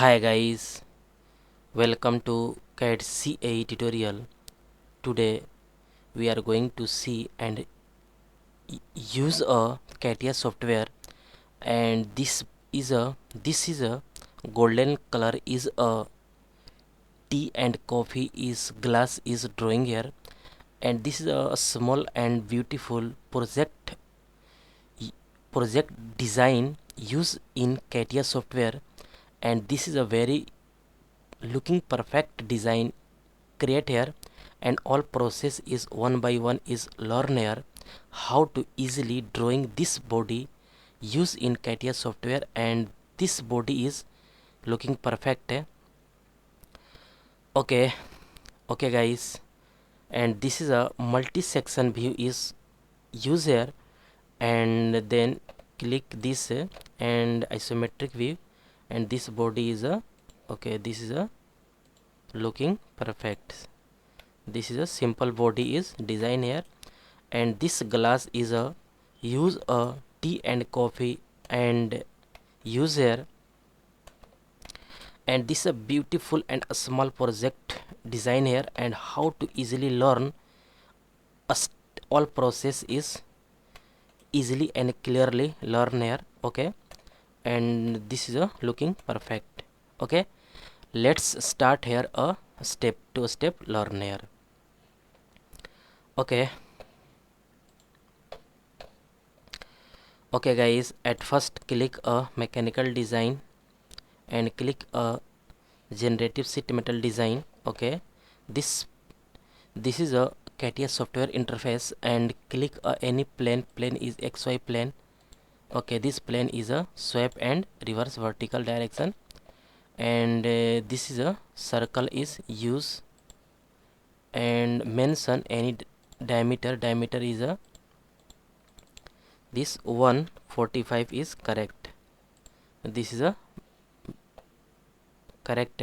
Hi guys, welcome to CAD CA tutorial. Today we are going to see and use a CATIA software, and this is a golden color is a tea and coffee is glass is drawing here, and this is a small and beautiful project design used in CATIA software, and this is a very looking perfect design create here, and all process is one by one is learn here how to easily drawing this body use in CATIA software, and this body is looking perfect. Okay, okay guys, and this is a multi-section view is use here, and then click this and isometric view, and this body is a okay, this is a looking perfect. This is a simple body is design here, and this glass is a use a tea and coffee and use here, and this is a beautiful and a small project design here, and how to easily learn all process is easily and clearly learn here. Okay, and this is a looking perfect. Okay, let's start here a step to step learn here. Okay, okay guys, at first click a mechanical design and click a generative sheet metal design. Okay, this is a CATIA software interface, and click any plane is XY plane. Okay, this plane is a sweep and reverse vertical direction, and this is a circle is use, and mention any diameter is a this 145 is correct. This is a correct,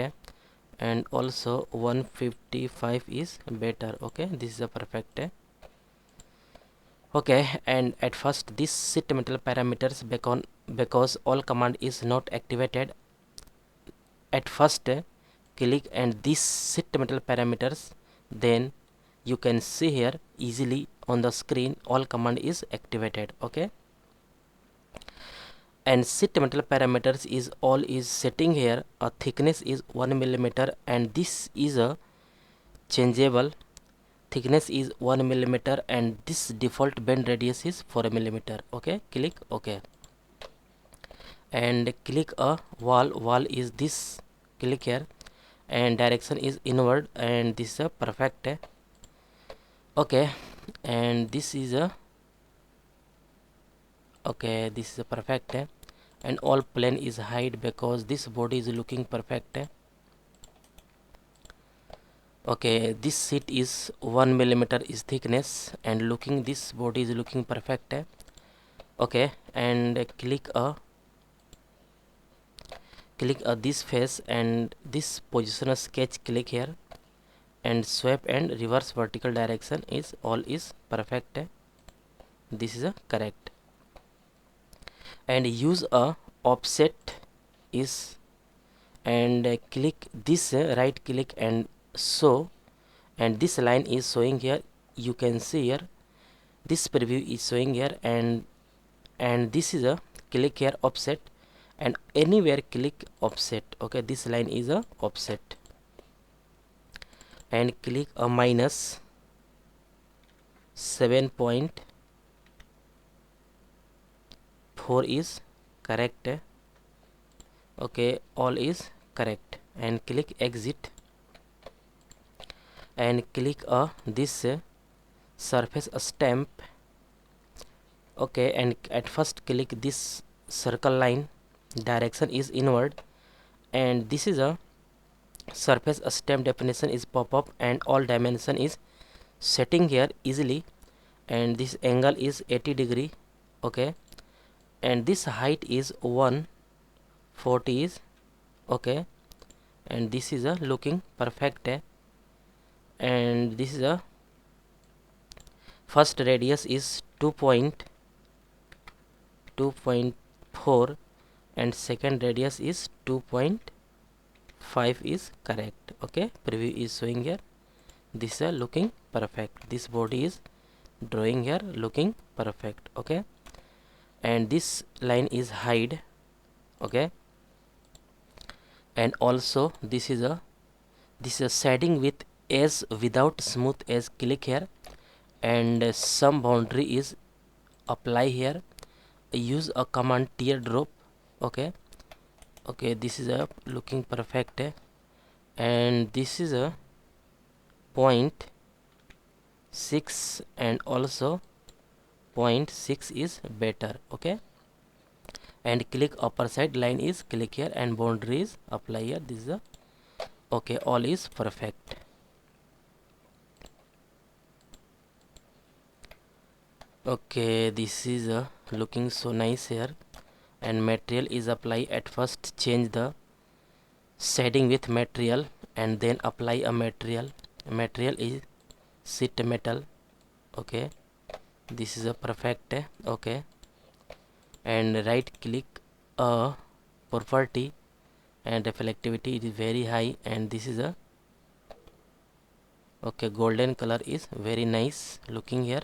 and also 155 is better. Okay, this is a perfect. Okay, and at first this sheet metal parameters because all command is not activated. At first click and this sheet metal parameters, then you can see here easily on the screen all command is activated. Okay, and sheet metal parameters is all is setting here. A thickness is 1 millimeter, and this is a changeable. Thickness is 1 millimeter, and this default bend radius is 4 millimeter. Okay, click OK, and click a wall is this, click here, and direction is inward, and this is a perfect. Okay, and this is a okay, this is a perfect, and all plane is hide because this body is looking perfect. Okay, this sheet is 1 millimeter is thickness, and looking this body is looking perfect. Okay, and click this face and this positional sketch, click here, and sweep and reverse vertical direction is all is perfect. This is a correct, and use a offset is, and click this right click and show, and this line is showing here. You can see here this preview is showing here, and this is a click here offset, and anywhere click offset. Okay, this line is a offset, and click a minus 7.4 is correct. Okay, all is correct, and click exit, and click this surface stamp. Okay, and at first click this circle line, direction is inward, and this is a surface stamp definition is pop up, and all dimension is setting here easily, and this angle is 80 degree. Okay, and this height is 140 is okay, and this is a looking perfect, and this is a first radius is 2.4, and second radius is 2.5. 5 is correct. Okay, preview is showing here. This is looking perfect. This body is drawing here looking perfect. Okay, and this line is hide. Okay, and also this is a shading with edge without smooth edge. Click here, and some boundary is apply here. Use a command teardrop. Okay, okay, this is a looking perfect, and this is a point 6, and also point 6 is better. Okay, and click upper side line is click here, and boundary is apply here. This is a okay, all is perfect. Okay, this is looking so nice here, and material is apply. At first change the shading with material, and then apply a material. Material is sheet metal. Okay, this is a perfect. Okay, and right click a property, and reflectivity is very high, and this is a okay, golden color is very nice looking here.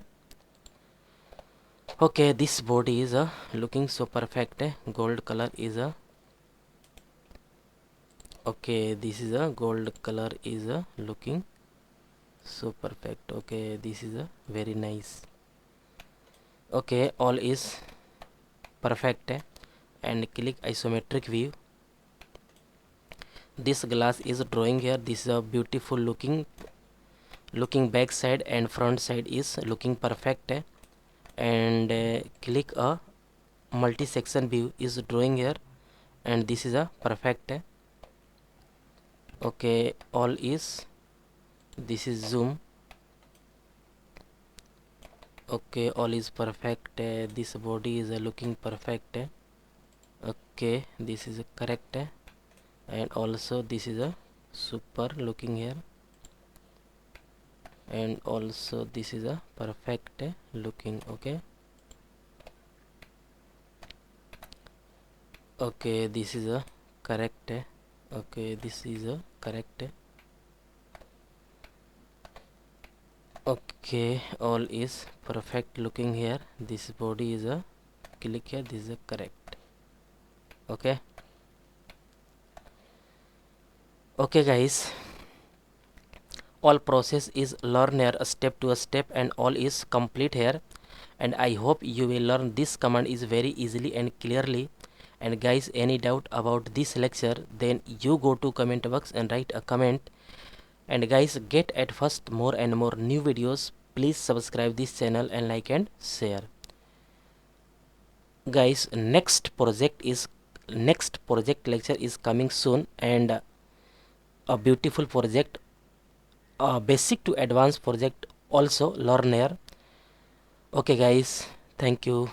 Okay, this body is looking so perfect. Gold color is okay, this is a gold color is looking so perfect. Okay, this is very nice. Okay, all is perfect, and click isometric view. This glass is drawing here. This is a beautiful looking back side, and front side is looking perfect, and click a multi-section view is drawing here, and this is a perfect. Okay, all is this is zoom. Okay, all is perfect. This body is looking perfect. Okay, this is correct, and also this is a super looking here, and also this is a perfect looking. Okay, okay, this is a correct. Okay, this is a correct. Okay, all is perfect looking here. This body is a click here. This is a correct. Okay, okay guys, all process is learn here step to a step, and all is complete here, and I hope you will learn this command is very easily and clearly. And guys, any doubt about this lecture, then you go to comment box and write a comment. And guys, get at first more and more new videos. Please subscribe this channel and like and share. Guys, next project lecture is coming soon, and a beautiful project, a basic to advanced project also learn here. Okay guys, thank you.